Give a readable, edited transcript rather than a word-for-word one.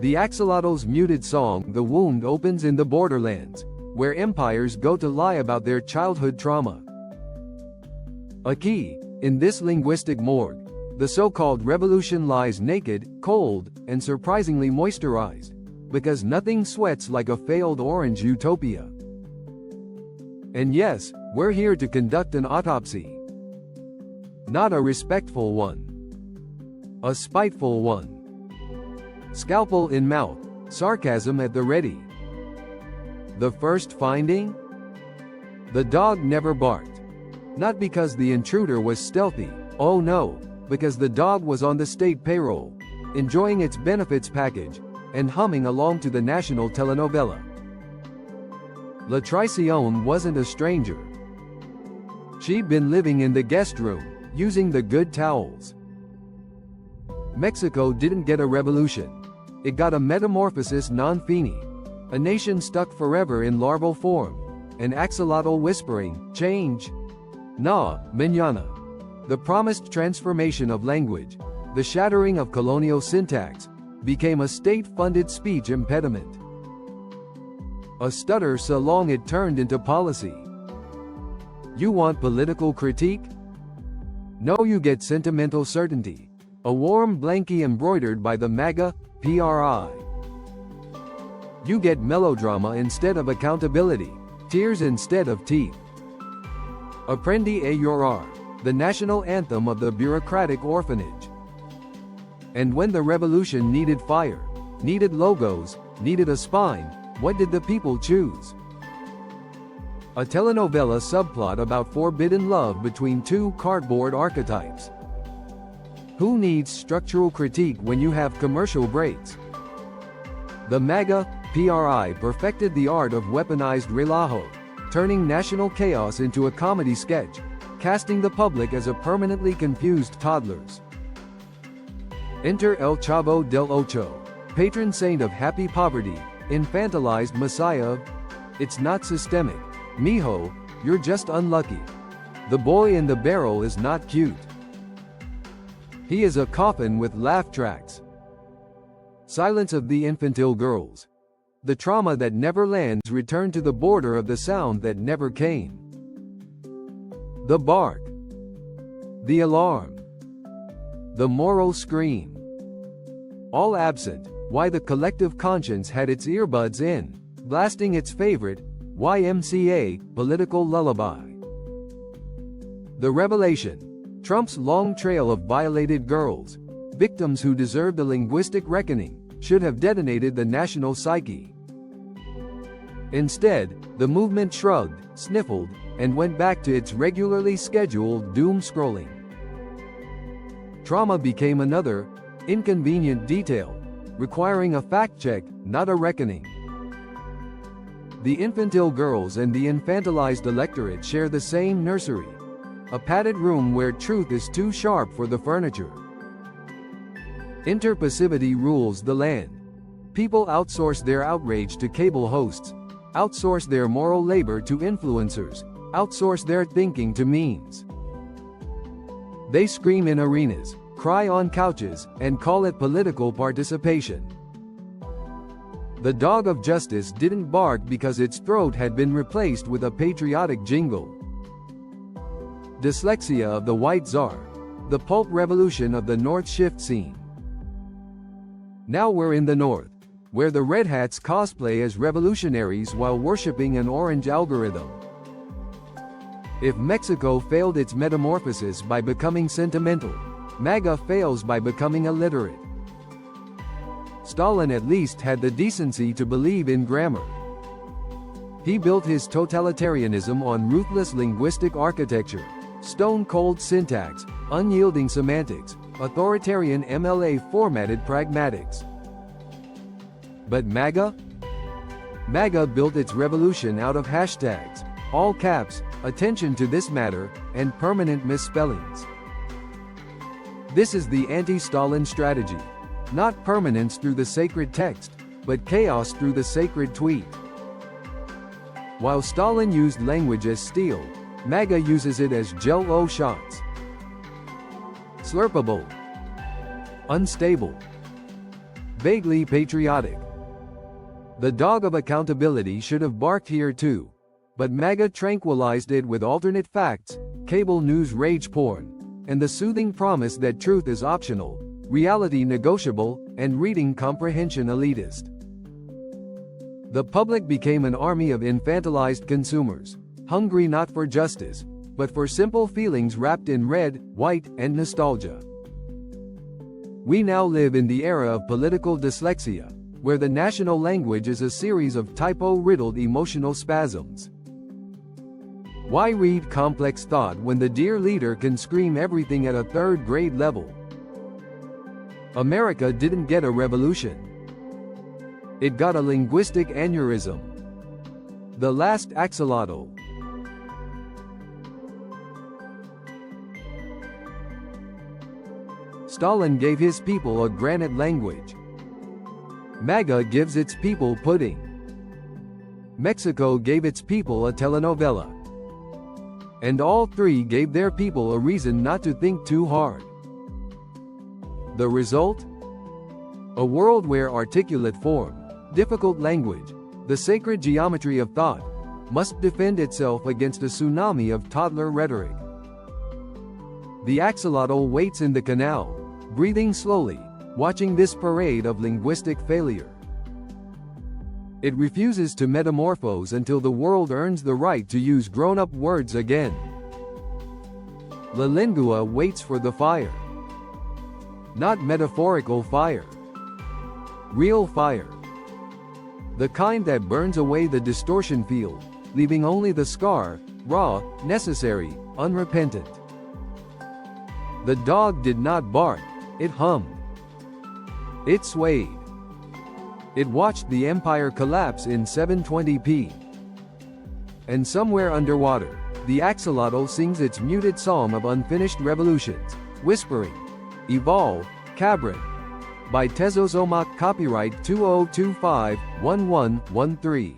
The Axolotl's muted song "The Wound" opens in the borderlands, where empires go to lie about their childhood trauma. A key, in this linguistic morgue, the so-called revolution lies naked, cold, and surprisingly moisturized, because nothing sweats like a failed orange utopia. And yes, we're here to conduct an autopsy. Not a respectful one. A spiteful one. Scalpel in mouth, sarcasm at the ready. The first finding? The dog never barked. Not because the intruder was stealthy, oh no, because the dog was on the state payroll, enjoying its benefits package, and humming along to the national telenovela. La Traición wasn't a stranger. She'd been living in the guest room, using the good towels. Mexico didn't get a revolution. It got a metamorphosis non fini. A nation stuck forever in larval form. An axolotl whispering, change. Na, mañana. The promised transformation of language, the shattering of colonial syntax, became a state-funded speech impediment. A stutter so long it turned into policy. You want political critique? No, you get sentimental certainty. A warm blankie embroidered by the MAGA, PRI. You get melodrama instead of accountability, tears instead of teeth. Aprendi a llorar, the national anthem of the bureaucratic orphanage. And when the revolution needed fire, needed logos, needed a spine, what did the people choose? A telenovela subplot about forbidden love between two cardboard archetypes. Who needs structural critique when you have commercial breaks? The MAGA, PRI perfected the art of weaponized relajo, turning national chaos into a comedy sketch, casting the public as a permanently confused toddlers. Enter El Chavo del Ocho, patron saint of happy poverty, infantilized messiah of, it's not systemic, mijo, you're just unlucky. The boy in the barrel is not cute. He is a coffin with laugh tracks. Silence of the infantile girls. The trauma that never lands returned to the border of the sound that never came. The bark. The alarm. The moral scream. All absent, why the collective conscience had its earbuds in, blasting its favorite, YMCA, political lullaby. The revelation. Trump's long trail of violated girls, victims who deserved a linguistic reckoning, should have detonated the national psyche. Instead, the movement shrugged, sniffled, and went back to its regularly scheduled doom scrolling. Trauma became another, inconvenient detail, requiring a fact check, not a reckoning. The infantile girls and the infantilized electorate share the same nursery. A padded room where truth is too sharp for the furniture. Interpassivity rules the land. People outsource their outrage to cable hosts, outsource their moral labor to influencers, outsource their thinking to memes. They scream in arenas, cry on couches, and call it political participation. The dog of justice didn't bark because its throat had been replaced with a patriotic jingle. Dyslexia of the White Czar. The pulp revolution of the North shift scene. Now we're in the North, where the Red Hats cosplay as revolutionaries while worshipping an orange algorithm. If Mexico failed its metamorphosis by becoming sentimental, MAGA fails by becoming illiterate. Stalin at least had the decency to believe in grammar. He built his totalitarianism on ruthless linguistic architecture. Stone-cold syntax, unyielding semantics, authoritarian MLA-formatted pragmatics. But MAGA? MAGA built its revolution out of hashtags, all caps, attention to this matter, and permanent misspellings. This is the anti-Stalin strategy. Not permanence through the sacred text, but chaos through the sacred tweet. While Stalin used language as steel, MAGA uses it as Jell-O shots. Slurpable. Unstable. vaguely patriotic. The dog of accountability should have barked here too, but MAGA tranquilized it with alternate facts, cable news rage porn, and the soothing promise that truth is optional, reality negotiable, and reading comprehension elitist. The public became an army of infantilized consumers, hungry not for justice, but for simple feelings wrapped in red, white, and nostalgia. We now live in the era of political dyslexia, where the national language is a series of typo-riddled emotional spasms. Why read complex thought when the dear leader can scream everything at a third-grade level? America didn't get a revolution. It got a linguistic aneurysm. The last axolotl. Stalin gave his people a granite language. MAGA gives its people pudding. Mexico gave its people a telenovela. And all three gave their people a reason not to think too hard. The result? A world where articulate form, difficult language, the sacred geometry of thought, must defend itself against a tsunami of toddler rhetoric. The axolotl waits in the canal, breathing slowly, watching this parade of linguistic failure. It refuses to metamorphose until the world earns the right to use grown-up words again. La lingua waits for the fire. Not metaphorical fire. Real fire. The kind that burns away the distortion field, leaving only the scar, raw, necessary, unrepentant. The dog did not bark, it hummed. It swayed. It watched the empire collapse in 720p. And somewhere underwater, the axolotl sings its muted psalm of unfinished revolutions, whispering, "Evolve, Cabrin." By Tezozomak, copyright 2025-1113.